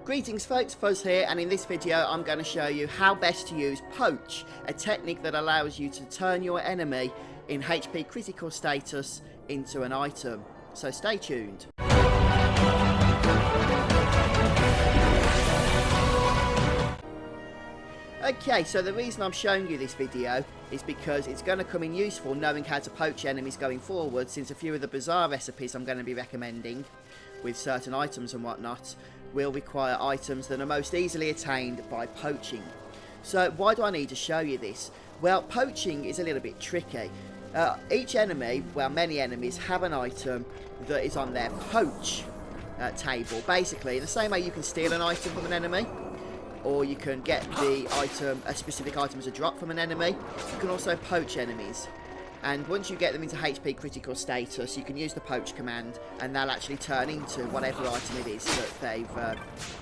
Greetings folks, Fuzz here, and in this video I'm going to show you how best to use Poach, a technique that allows you to turn your enemy in HP critical status into an item. So stay tuned. Okay, so the reason I'm showing you this video is because it's going to come in useful knowing how to poach enemies going forward, since a few of the bizarre recipes I'm going to be recommending with certain items and whatnot will require items that are most easily attained by poaching. So why do I need to show you this? Well, poaching is a little bit tricky. Each enemy, well many enemies, have an item that is on their poach table. Basically, in the same way you can steal an item from an enemy, or you can get the item, a specific item as a drop from an enemy, you can also poach enemies. And once you get them into HP critical status, you can use the poach command and they'll actually turn into whatever item it is that they've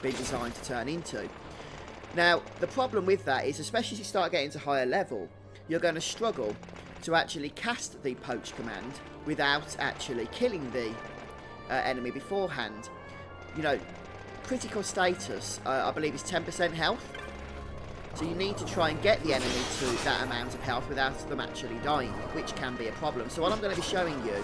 been designed to turn into. Now, the problem with that is, especially as you start getting to higher level, you're going to struggle to actually cast the poach command without actually killing the enemy beforehand. You know, critical status, I believe, is 10% health. So you need to try and get the enemy to that amount of health without them actually dying, which can be a problem. So what I'm going to be showing you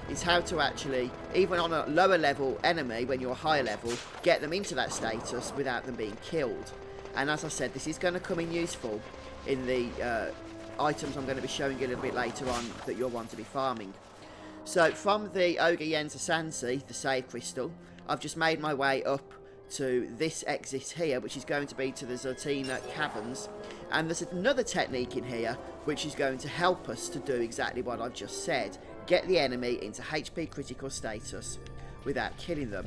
is how to actually, even on a lower level enemy, when you're higher level, get them into that status without them being killed. And as I said, this is going to come in useful in the items I'm going to be showing you a little bit later on that you'll want to be farming. So from the Ogre Yenza Sansi, the save crystal, I've just made my way up to this exit here, which is going to be to the Zotina caverns, and there's another technique in here which is going to help us to do exactly what I've just said: get the enemy into HP critical status without killing them.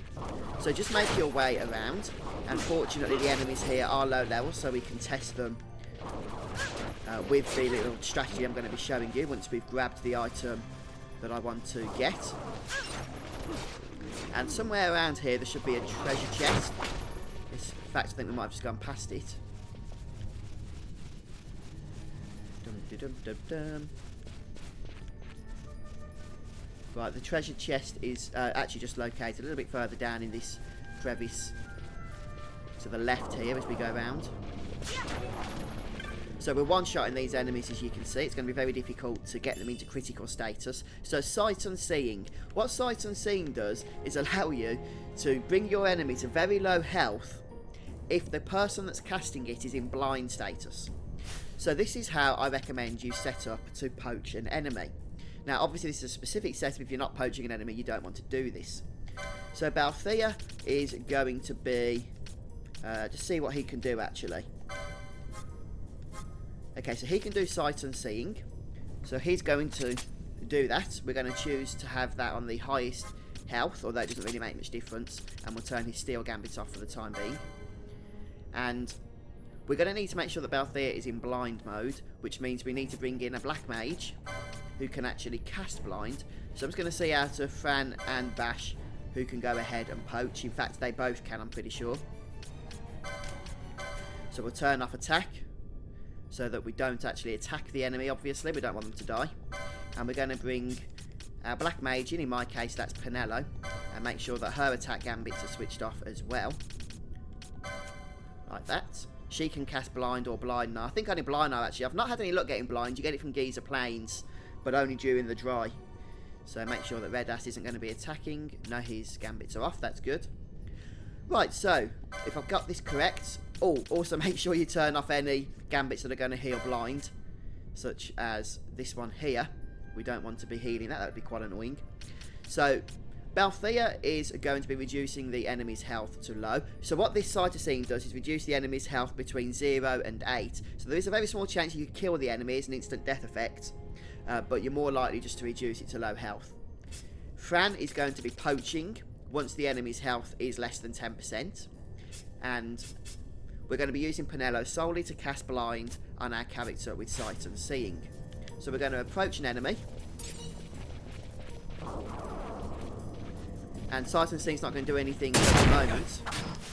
So just make your way around, and fortunately the enemies here are low level, so we can test them with the little strategy I'm going to be showing you once we've grabbed the item that I want to get. And somewhere around here there should be a treasure chest. In fact, I think we might have just gone past it. Right, the treasure chest is actually just located a little bit further down in this crevice to the left here as we go around. So we're one-shotting these enemies, as you can see. It's going to be very difficult to get them into critical status. So sight unseen. What sight unseen does is allow you to bring your enemy to very low health if the person that's casting it is in blind status. So this is how I recommend you set up to poach an enemy. Now obviously this is a specific setup. If you're not poaching an enemy, you don't want to do this. So Balthea is going to be to see what he can do actually. Okay, so he can do sight unseen, so he's going to do that. We're going to choose to have that on the highest health, although it doesn't really make much difference, and we'll turn his steel gambit off for the time being. And we're going to need to make sure that Balthea is in blind mode, which means we need to bring in a black mage who can actually cast blind. So I'm just going to see out of Fran and Bash who can go ahead and poach. In fact, they both can, I'm pretty sure. So we'll turn off attack, so that we don't actually attack the enemy. Obviously we don't want them to die, and we're going to bring our black mage in my case that's Penelo, and make sure that her attack gambits are switched off as well, like that. She can cast blind or blind now. I think only blind now actually. I've not had any luck getting blind. You get it from Giza Plains, but only during the dry. So make sure that Red Ass isn't going to be attacking. No, his gambits are off. That's good. Right, so if I've got this correct, also make sure you turn off any gambits that are going to heal blind, such as this one here. We don't want to be healing that. That would be quite annoying. So Balthea is going to be reducing the enemy's health to low. So what this sight unseen does is reduce the enemy's health between 0 and 8. So there is a very small chance you could kill the enemy as an instant death effect, but you're more likely just to reduce it to low health. Fran is going to be poaching once the enemy's health is less than 10%, and we're going to be using Penelo solely to cast blind on our character with sight unseen. So we're going to approach an enemy, and sight unseen is not going to do anything at the moment.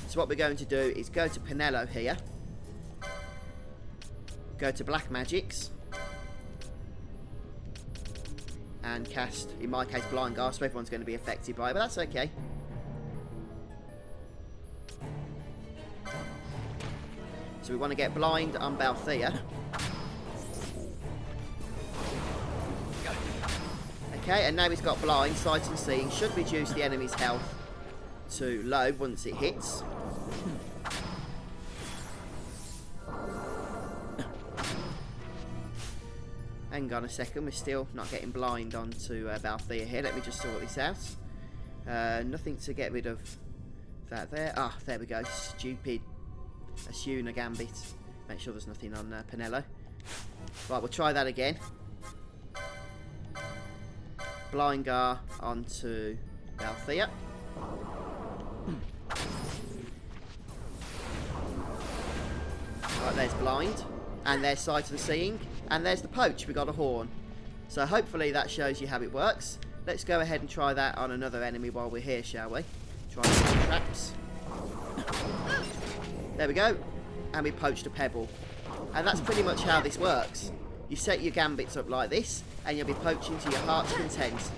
So what we're going to do is go to Penelo here, go to Black Magics, and cast, in my case, Blind Guard, so everyone's going to be affected by it, but that's okay. So we want to get blind on Balthea. Okay, and now he's got blind, sight and seeing. Should reduce the enemy's health to low once it hits. Hang on a second, we're still not getting blind onto Balthea here. Let me just sort this out. Nothing to get rid of that there. Ah, there we go. Stupid Asuna Gambit. Make sure there's nothing on Pinello. Right, we'll try that again. Blind Gar onto Balthea. Right, there's blind. And there's sight and seeing. And there's the Poach. We got a horn. So hopefully that shows you how it works. Let's go ahead and try that on another enemy while we're here, shall we? Try some traps. There we go. And we poached a pebble. And that's pretty much how this works. You set your gambits up like this, and you'll be poaching to your heart's content.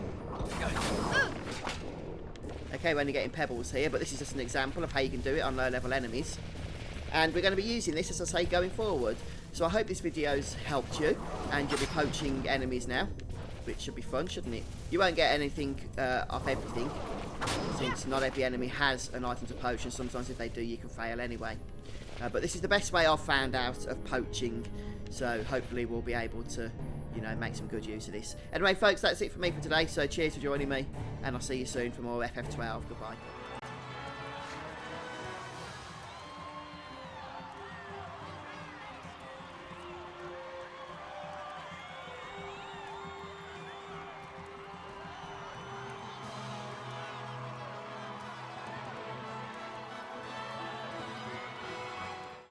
Okay, we're only getting pebbles here, but this is just an example of how you can do it on low-level enemies. And we're going to be using this, as I say, going forward. So I hope this video's helped you, and you'll be poaching enemies now, which should be fun, shouldn't it? You won't get anything off everything, since not every enemy has an item to poach, and sometimes if they do, you can fail anyway. But this is the best way I've found out of poaching, so hopefully we'll be able to, you know, make some good use of this. Anyway, folks, that's it for me for today, so cheers for joining me, and I'll see you soon for more FF12. Goodbye.